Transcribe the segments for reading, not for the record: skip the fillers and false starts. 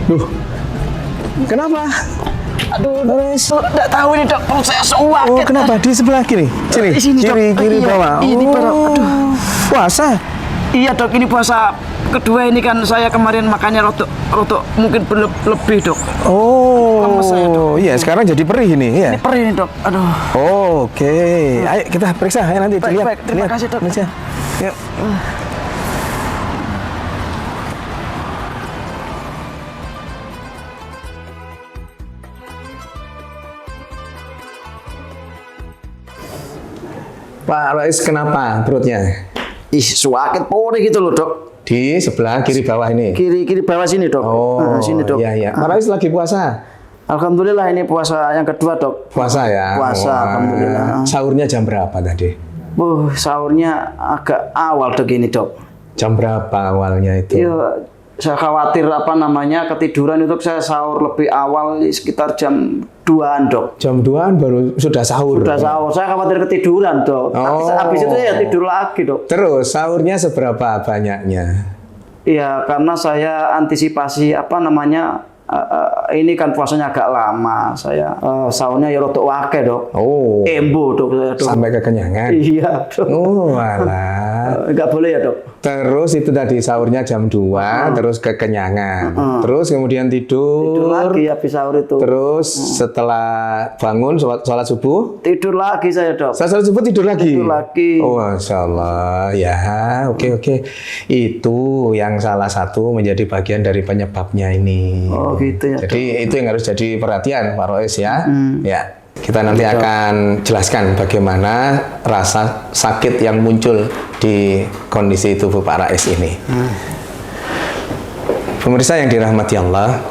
Duh, kenapa? Aduh, Res. enggak tahu ini dok, perut saya sakit. Oh, kenapa? Di sebelah kiri? Sini, Di sini, Dok. kiri Iya, bawah. ini, Dok. Aduh. Puasa? Iya dok, ini puasa kedua ini kan saya kemarin makannya rotok mungkin lebih dok. Lemes saya, Dok. Oh, iya sekarang jadi perih ini, ya. Ini perih nih dok, aduh. Oh, oke. Ayo kita periksa ya nanti. Baik, Lihat, baik. Terima lihat. kasih, Dok. Periksa. Yuk. Pak Rais, kenapa perutnya? Ih, sakit pori gitu loh dok. Di sebelah kiri bawah ini. Kiri bawah sini dok. Oh, Sini dok. iya iya. Pak Rais lagi puasa? Alhamdulillah ini puasa yang kedua dok. Puasa ya? Puasa, Wah. alhamdulillah. Sahurnya jam berapa tadi? Sahurnya agak awal dok ini dok. Jam berapa awalnya itu? Iya, saya khawatir ketiduran itu saya sahur lebih awal sekitar jam 2-an dok. Jam 2-an baru sudah sahur. Sudah sahur, saya khawatir ketiduran dok. Oh. Habis itu ya tidur lagi dok. Terus sahurnya seberapa banyaknya? Iya, karena saya antisipasi ini kan puasanya agak lama. Saya sahurnya ya rotok wake dok. Oh. Embo dok saya dok. Sampai kekenyangan? Iya dok. Oh alah. Enggak boleh ya dok. Terus itu tadi sahurnya jam 2, terus kekenyangan. Terus kemudian Tidur lagi habis sahur itu. Terus setelah bangun sholat subuh? Tidur lagi saya dok. Setelah sholat subuh tidur lagi? Tidur lagi. Oh Masya Allah. Ya oke. Itu yang salah satu menjadi bagian dari penyebabnya ini. Oh gitu ya. Jadi itu yang harus jadi perhatian Pak Rois ya. Ya. Kita nanti akan jelaskan bagaimana rasa sakit yang muncul di kondisi tubuh Pak Rais ini. Pemirsa yang dirahmati Allah,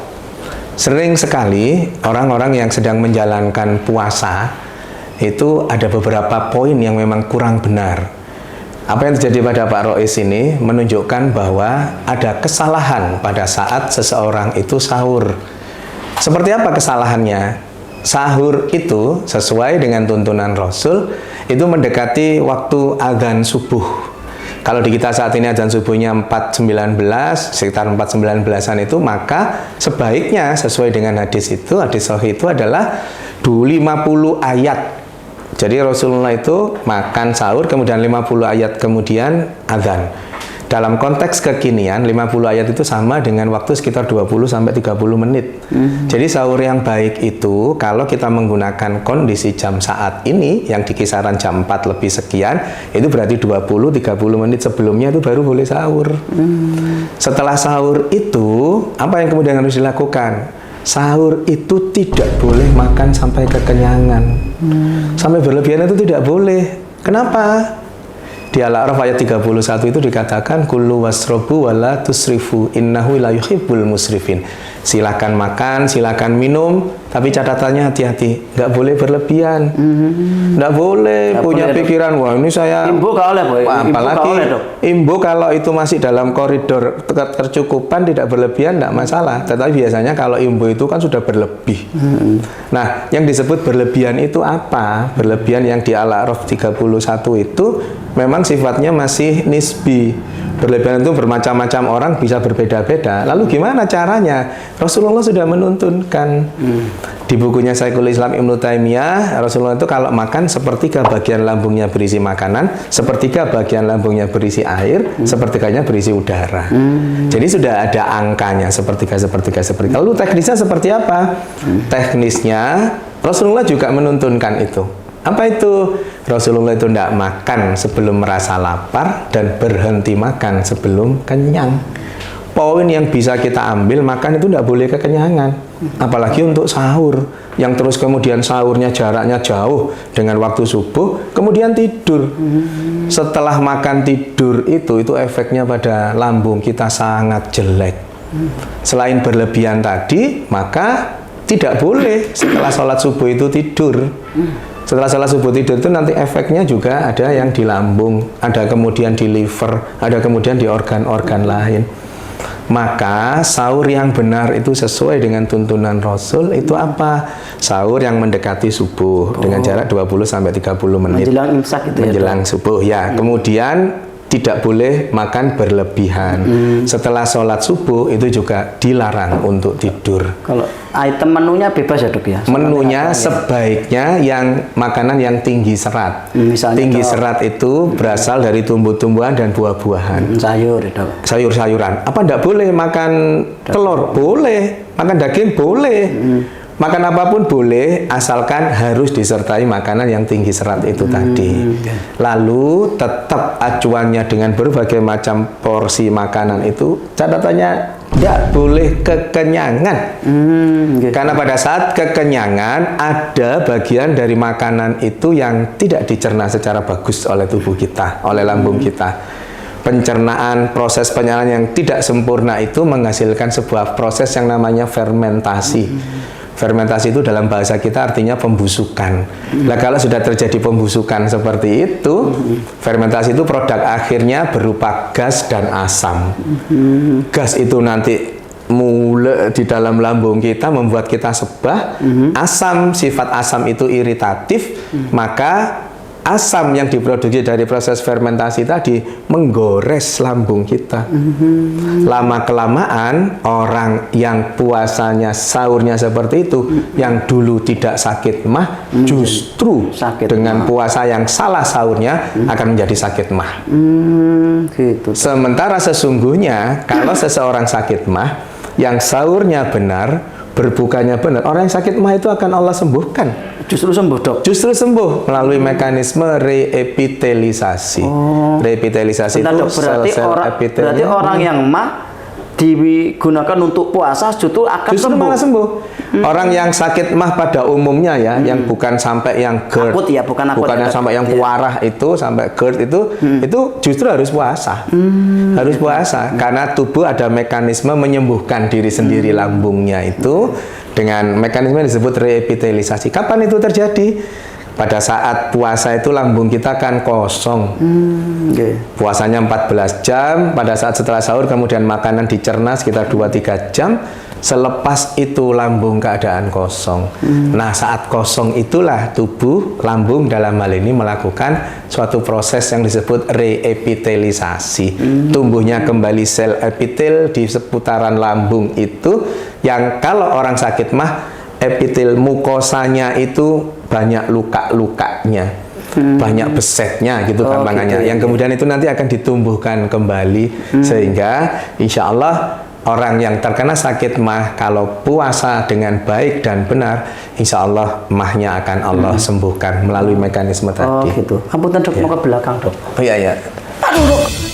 sering sekali orang-orang yang sedang menjalankan puasa itu ada beberapa poin yang memang kurang benar. Apa yang terjadi pada Pak Rois ini menunjukkan bahwa ada kesalahan pada saat seseorang itu sahur. Seperti apa kesalahannya? Sahur itu sesuai dengan tuntunan Rasul itu mendekati waktu adzan subuh. Kalau di kita saat ini adzan subuhnya 4.19, sekitar 4.19-an itu, maka sebaiknya sesuai dengan hadis sahih itu adalah 50 ayat. Jadi Rasulullah itu makan sahur kemudian 50 ayat kemudian adzan. Dalam konteks kekinian 50 ayat itu sama dengan waktu sekitar 20 sampai 30 menit. Jadi sahur yang baik itu kalau kita menggunakan kondisi jam saat ini yang di kisaran jam 4 lebih sekian, itu berarti 20-30 menit sebelumnya itu baru boleh sahur. Setelah sahur itu apa yang kemudian harus dilakukan? Sahur itu tidak boleh makan sampai kekenyangan. Sampai berlebihan itu tidak boleh. Kenapa? Di Al-A'raf ayat 31 itu dikatakan kullu wasrobu wala tusrifu innahu la yuhibbul musrifin. Silakan makan, silakan minum, tapi catatannya hati-hati, nggak boleh berlebihan. Nggak boleh nggak punya boleh, pikiran, wah ini saya imbu kalau oleh, Boy. apalagi imbu kalau itu masih dalam koridor ketercukupan tidak berlebihan tidak masalah. Tetapi biasanya kalau imbu itu kan sudah berlebih. Nah, yang disebut berlebihan itu apa? Berlebihan yang di Al-A'raf 31 itu memang sifatnya masih nisbi. Berlebihan itu bermacam-macam orang bisa berbeda-beda. Lalu gimana caranya? Rasulullah sudah menuntunkan di bukunya Syekhul Islam Ibnu Taimiyah, Rasulullah itu kalau makan sepertiga bagian lambungnya berisi makanan, sepertiga bagian lambungnya berisi air, sepertiganya berisi udara. Jadi sudah ada angkanya sepertiga. Lalu teknisnya seperti apa? Teknisnya Rasulullah juga menuntunkan itu. Apa itu? Rasulullah itu tidak makan sebelum merasa lapar dan berhenti makan sebelum kenyang. Poin yang bisa kita ambil, makan itu tidak boleh kekenyangan. Apalagi untuk sahur, yang terus kemudian sahurnya jaraknya jauh dengan waktu subuh, kemudian tidur. Setelah makan tidur itu efeknya pada lambung kita sangat jelek. Selain berlebihan tadi, maka tidak boleh setelah sholat subuh itu tidur. Setelah sholat subuh tidur itu nanti efeknya juga ada yang di lambung, ada kemudian di liver, ada kemudian di organ-organ lain. Maka sahur yang benar itu sesuai dengan tuntunan Rasul itu apa? Sahur yang mendekati subuh dengan jarak 20-30 menit. Menjelang imsak itu menjelang subuh ya. Kemudian tidak boleh makan berlebihan. Setelah sholat subuh itu juga dilarang untuk tidur. Kalau item menunya bebas ya dok ya? Menunya sebaiknya yang makanan yang tinggi serat. Misalnya tinggi dok, serat itu berasal dari tumbuh-tumbuhan dan buah-buahan. sayur ya dok. Sayur-sayuran. Apa enggak boleh makan telur? Boleh. Makan daging? Boleh. Makan apapun boleh, asalkan harus disertai makanan yang tinggi serat itu tadi. Lalu tetap acuannya dengan berbagai macam porsi makanan itu, catatannya tidak boleh kekenyangan. Karena pada saat kekenyangan, ada bagian dari makanan itu yang tidak dicerna secara bagus oleh tubuh kita, oleh lambung kita. Pencernaan, proses penyerahan yang tidak sempurna itu menghasilkan sebuah proses yang namanya fermentasi. Fermentasi itu dalam bahasa kita artinya pembusukan. Nah, kalau sudah terjadi pembusukan seperti itu, fermentasi itu produk akhirnya berupa gas dan asam. Gas itu nanti mulai di dalam lambung kita membuat kita sebah. Asam, sifat asam itu iritatif, maka asam yang diproduksi dari proses fermentasi tadi menggores lambung kita. Lama-kelamaan orang yang puasanya, sahurnya seperti itu, yang dulu tidak sakit mah, justru sakit dengan puasa yang salah sahurnya akan menjadi sakit mah. Gitu. Sementara sesungguhnya kalau seseorang sakit mah, yang sahurnya benar, berbukanya benar, orang yang sakit mah itu akan Allah sembuhkan. Justru sembuh dok? Justru sembuh melalui mekanisme reepitelisasi. Reepitelisasi itu berarti orang yang mah digunakan untuk puasa justru akan justru sembuh. malah sembuh. Orang yang sakit mah pada umumnya ya, yang bukan sampai yang GERD, akut ya, bukan yang sampai yang puarah itu, sampai GERD itu justru harus puasa. Harus puasa karena tubuh ada mekanisme menyembuhkan diri sendiri lambungnya itu dengan mekanisme yang disebut reepitelisasi. Kapan itu terjadi? Pada saat puasa itu lambung kita kan kosong. Puasanya 14 jam, pada saat setelah sahur kemudian makanan dicerna sekitar 2-3 jam. Selepas itu lambung keadaan kosong. Nah, saat kosong itulah tubuh, lambung dalam hal ini melakukan suatu proses yang disebut reepitelisasi. Tumbuhnya kembali sel epitel di seputaran lambung itu, yang kalau orang sakit mah epitel mukosanya itu banyak luka-lukanya, banyak besetnya gitu gampangannya, yang kemudian itu nanti akan ditumbuhkan kembali, sehingga insya Allah orang yang terkena sakit mah kalau puasa dengan baik dan benar, insya Allah mahnya akan Allah sembuhkan melalui mekanisme tadi. Oh gitu. Ampun dok, mau ke belakang dok. Oh iya ya. Aduh dok.